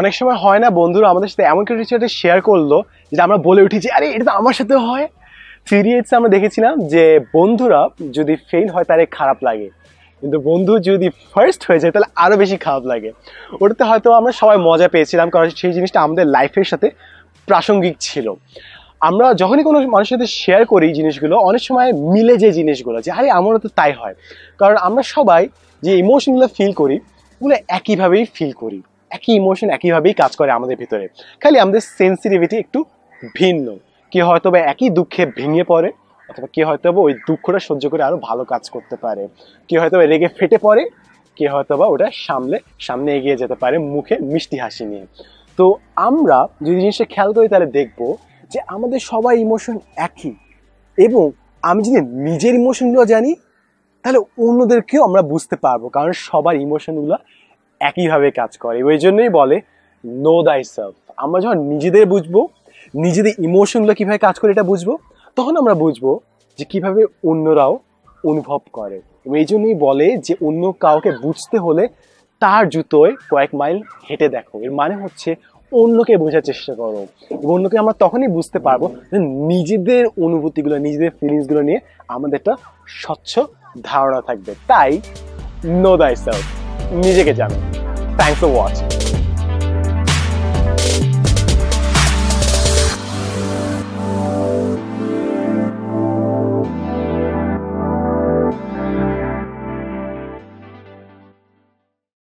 অনেক সময় হয় না বন্ধুরা আমাদের সাথে এমন কিছু একটা শেয়ার করলো যেটা আমরা বলে উঠি যে আরে এটা তো আমার সাথে হয়। 3 Idiots আমরা দেখেছিলাম যে বন্ধুরা যদি ফেল হয় তাহলে খারাপ লাগে, কিন্তু বন্ধু যদি ফার্স্ট হয়ে যায় তাহলে আরো বেশি খারাপ লাগে। ওটাতে হয়তো আমরা সবাই মজা পেয়েছিলাম, কারণ সেই জিনিসটা আমাদের লাইফের সাথে প্রাসঙ্গিক ছিল। আমরা যখনই কোনো মানুষের সাথে শেয়ার করি জিনিসগুলো, অনেক সময় মিলে যে জিনিসগুলো যে আরে আমারও তো তাই হয়, কারণ আমরা সবাই যে ইমোশনগুলো ফিল করি ওগুলো একইভাবেই ফিল করি, একই ইমোশন একইভাবেই কাজ করে আমাদের ভিতরে, খালি আমাদের সেন্সিটিভিটি একটু ভিন্ন। কে হয়তো বা একই দুঃখে ভেঙে পড়ে, অথবা কে হয়তো বা ওই দুঃখটা সহ্য করে আরো ভালো কাজ করতে পারে, কে হয়তো বা রেগে ফেটে পড়ে, কে হয়তো বা ওটা সামনে এগিয়ে যেতে পারে মুখে মিষ্টি হাসি নিয়ে। তো আমরা যদি জিনিসটা খেয়াল করি তাহলে দেখবো যে আমাদের সবাই ইমোশন একই, এবং আমি যদি নিজের ইমোশনগুলো জানি তাহলে অন্যদেরকেও আমরা বুঝতে পারবো, কারণ সবার ইমোশনগুলো একইভাবে কাজ করে। ওই জন্যই বলে নো দাই সেলফ। আমরা যখন নিজেদের বুঝবো, নিজেদের ইমোশনগুলো কিভাবে কাজ করে এটা বুঝবো, তখন আমরা বুঝবো যে কিভাবে অন্যরাও অনুভব করে। এবং এই জন্যই বলে যে অন্য কাউকে বুঝতে হলে তার জুতোয় কয়েক মাইল হেঁটে দেখো। এর মানে হচ্ছে অন্যকে বোঝার চেষ্টা করো, এবং অন্যকে আমরা তখনই বুঝতে পারবো যে নিজেদের অনুভূতিগুলো, নিজেদের ফিলিংসগুলো নিয়ে আমাদের একটা স্বচ্ছ ধারণা থাকবে। তাই নো দাই সেলফ, নিজেকে জানো। Thanks for watching.